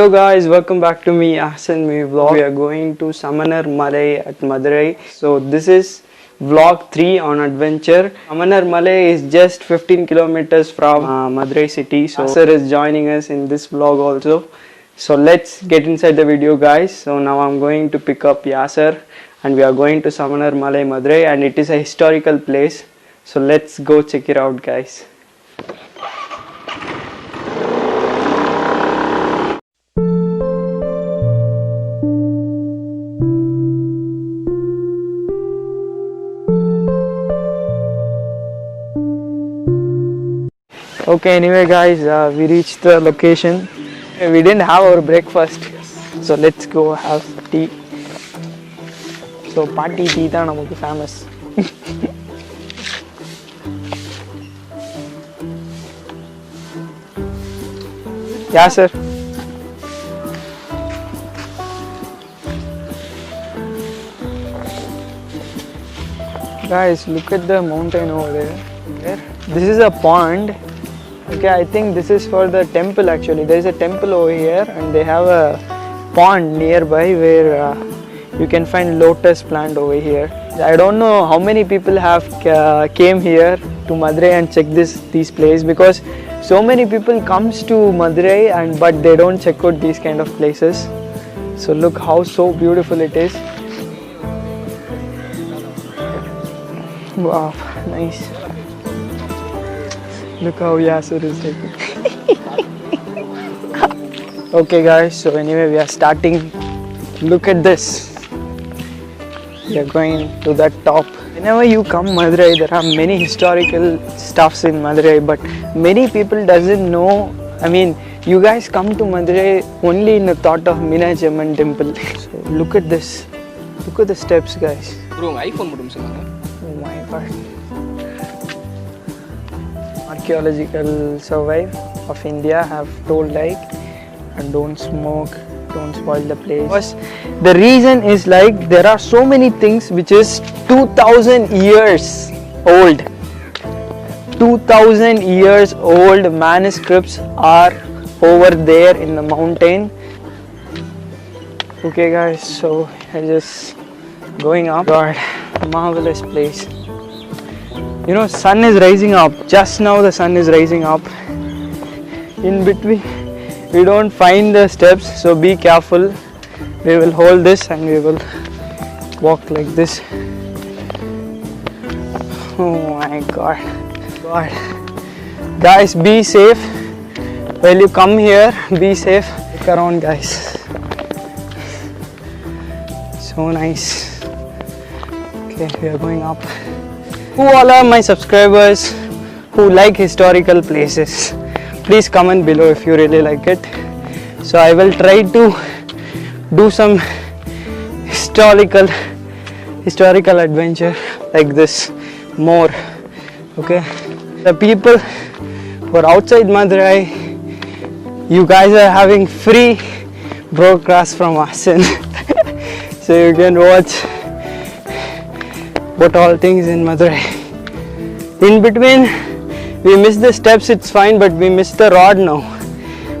Hello guys, welcome back to me Ahsan Me Vlog. We are going to Samanar Malai at Madurai. So this is vlog 3 on adventure. Samanar Malai is just 15 kilometers from Madurai city. So Yasser is joining us in this vlog also. So let's get inside the video guys. So now I'm going to pick up Yasser and we are going to Samanar Malai Madurai, and it is a historical place. So let's go check it out guys. Okay, anyway guys, we reached the location. We didn't have our breakfast, so let's go have tea. So party tea is namakku famous. Yeah sir. Guys, look at the mountain over there. This is a pond. Okay, I think this is for the temple actually. There is a temple over here and they have a pond nearby where you can find lotus plant over here. I don't know how many people have came here to Madurai and checked these places, because so many people comes to Madurai but they don't check out these kind of places. So look how so beautiful it is. Wow, nice. Look how Yasser is taking. Okay guys, so anyway we are starting. Look at this. We are going to the top. Whenever you come Madurai, there are many historical stuffs in Madurai, but many people doesn't know. I mean, you guys come to Madurai only in the thought of Meenakshi Amman temple. So look at this. Look at the steps guys. Bro, iPhone modem solunga. Oh my god. Archaeological survey of India have told like, don't smoke, don't spoil the place. The reason is like there are so many things which is 2000 years old. 2000 years old manuscripts are over there in the mountain. Okay guys, so I just going up. God, marvelous place. You know, sun is rising up. Just now the sun is rising up. In between we don't find the steps, so be careful. We will hold this and we will walk like this. Oh my god. Guys, be safe. While you come here, be safe. Look around guys. So nice. Okay, we are going up. Who all are my subscribers who like historical places? Please comment below if you really like it. So I will try to do some historical adventure like this more. Okay. The people who are outside Madurai, you guys are having free broadcast from Ahsan. So you can watch what all things in Madurai. In between we missed the steps, it's fine, but we missed the rod now.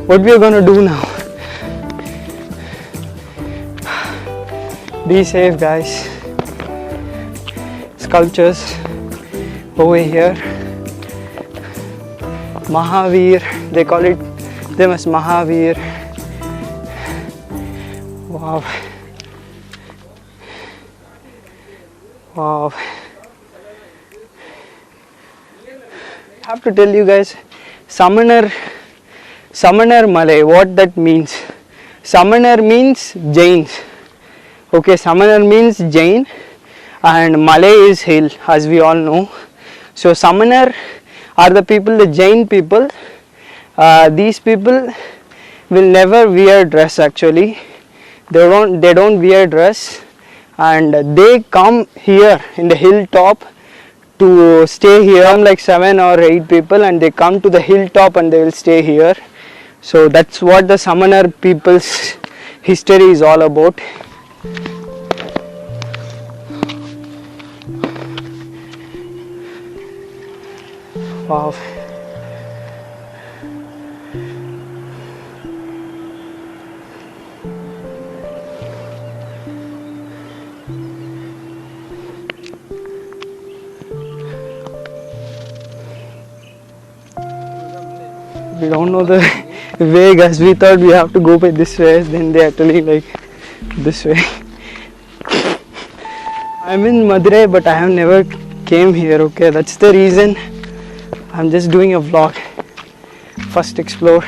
What we are gonna do now? Be safe guys. Sculptures over here. Mahavir, they call it them as Mahavir. Wow. Wow. I have to tell you guys, Samanar Malai, what that means. Samanar means Jains. Okay, Samanar means Jain and Malai is hill, as we all know. So Samanar are the people, the Jain people. These people will never wear dress actually. They don't wear dress, and they come here in the hilltop to stay here. Come like 7 or 8 people and they come to the hilltop and they will stay here. So that's what the Samanar people's history is all about. Wow. We don't know the way, guys. We thought we have to go by this way, then they are telling like this way. I'm in Madurai, but I have never came here. Okay, that's the reason I'm just doing a vlog. First explore.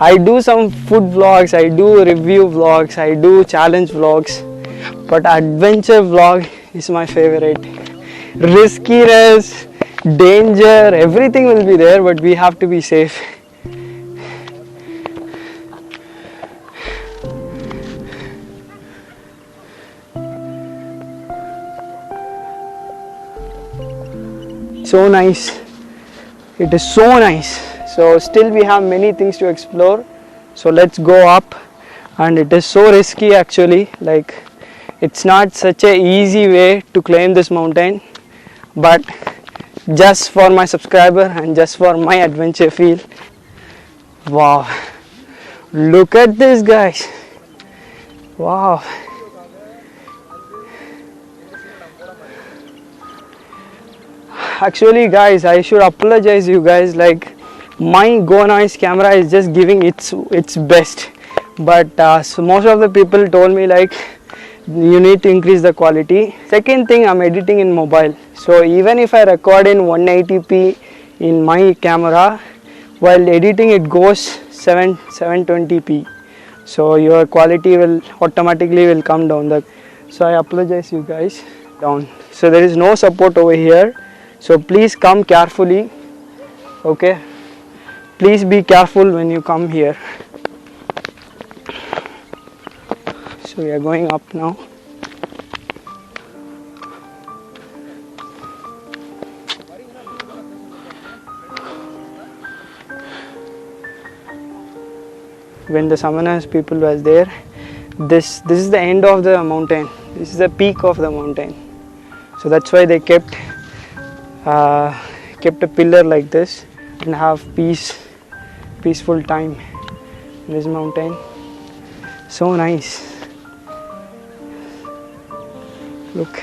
I do some food vlogs, I do review vlogs, I do challenge vlogs, but adventure vlog is my favorite. Riskiness, danger, everything will be there, but we have to be safe. So nice. It is so nice. So still we have many things to explore, so let's go up. And it is so risky actually, like it's not such a easy way to climb this mountain, but just for my subscriber and just for my adventure feel. Wow, look at this, guys. Wow. Actually guys, I should apologize you guys, like my Go Noise camera is just giving its best, but so most of the people told me like you need to increase the quality. Second thing, I'm editing in mobile, so even if I record in 180p in my camera, while editing it goes 720p, so your quality will automatically come down. So I apologize you guys down. So there is no support over here, so please come carefully. Okay, please be careful when you come here. So we are going up now. When the Samanas people was there, this is the end of the mountain. This is the peak of the mountain. So that's why they kept a pillar like this and have peaceful time in this mountain. So nice. Look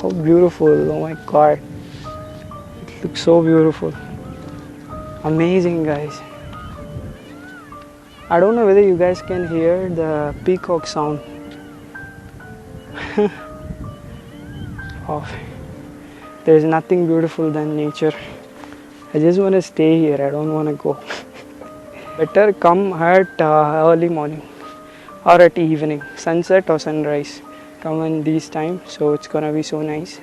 how beautiful. Oh my god, it looks so beautiful. Amazing, guys. I don't know whether you guys can hear the peacock sound. Oh, there is nothing beautiful than nature. I just want to stay here, I don't want to go. Better come at early morning or at evening, sunset or sunrise. Come in these times, so it's gonna be so nice.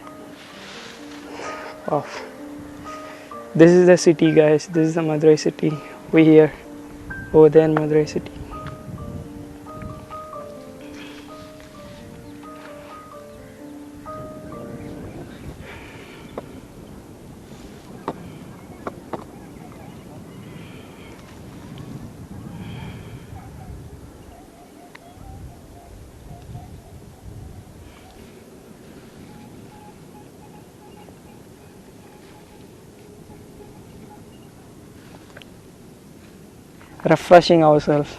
Wow. This is the city, guys. This is the Madurai city. We here, over there in Madurai city. Refreshing ourselves,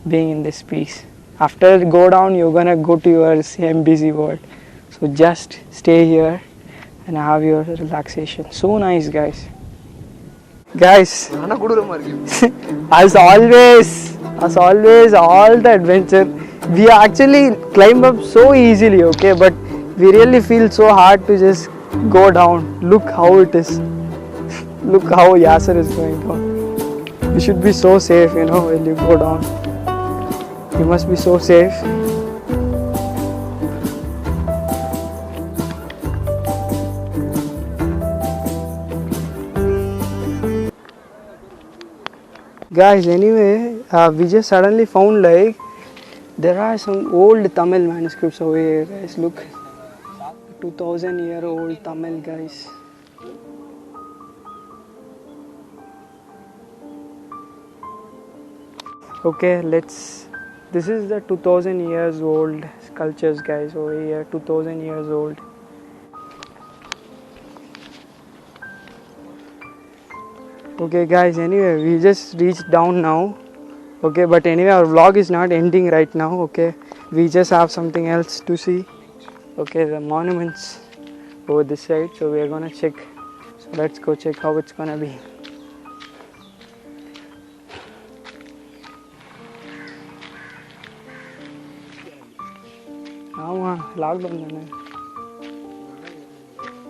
being in this peace. After go down, you're gonna go to your same busy world. So just stay here and have your relaxation. So nice, guys. Guys, as always, all the adventure, we actually climb up so easily, okay, but we really feel so hard to just go down. Look how it is. Look how Yasser is going down. You should be so safe, you know, when you go down. You must be so safe. Guys, anyway, we just suddenly found like there are some old Tamil manuscripts over here, guys. Look, 2000-year-old Tamil, guys. Okay, this is the 2000 years old sculptures, guys, over here. 2000 years old. Okay guys, anyway, we just reached down now. Okay, but anyway, our vlog is not ending right now. Okay, we just have something else to see. Okay, the monuments over this side, so we are gonna check. So let's go check how it's gonna be.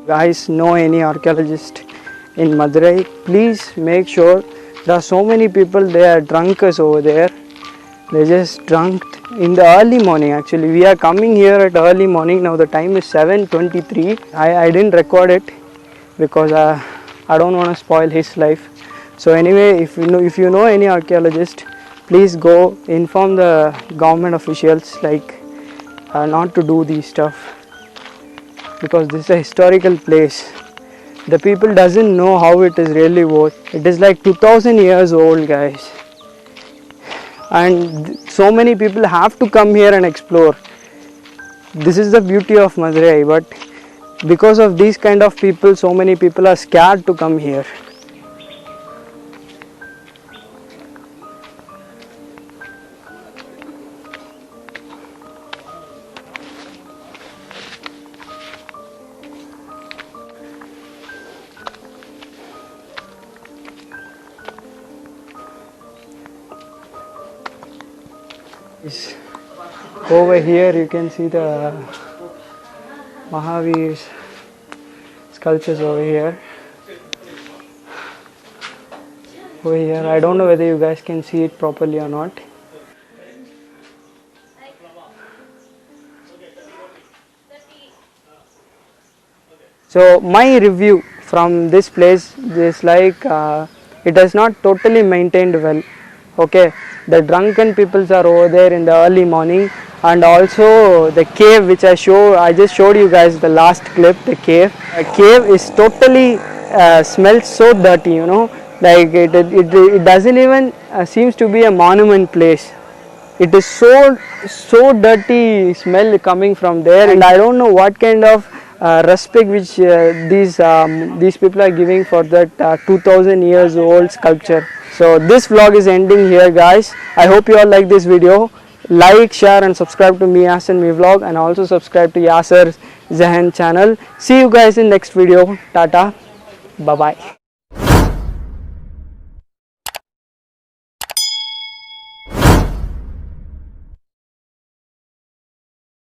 Guys, know any archaeologist in Madurai, please make sure. There are so many people, they are drunkards over there. They just drunk in the early morning. Actually, we are coming here at early morning. Now the time is 7:23. I didn't record it because I don't want to spoil his life. So anyway, if you know any archaeologist, please go inform the government officials like not to do these stuff, because this is a historical place. The people doesn't know how it is really worth. It is like 2000 years old, guys, and so many people have to come here and explore. This is the beauty of Madurai, but because of these kind of people, so many people are scared to come here. Over here you can see the Mahavir's sculptures over here. Over here, I don't know whether you guys can see it properly or not. So my review from this place is like it is not totally maintained well. Okay, the drunken peoples are over there in the early morning, and also the cave which I just showed you guys the last clip. The cave is totally smells so dirty, you know, like it doesn't even seems to be a monument place. It is so dirty smell coming from there, and I don't know what kind of respect which these people are giving for that 2000 years old sculpture. So this vlog is ending here, guys. I hope you all like this video. Like, share and subscribe to me Yasser Me Vlog, and also subscribe to Yasser Zahan channel. See you guys in next video. Tata, bye bye.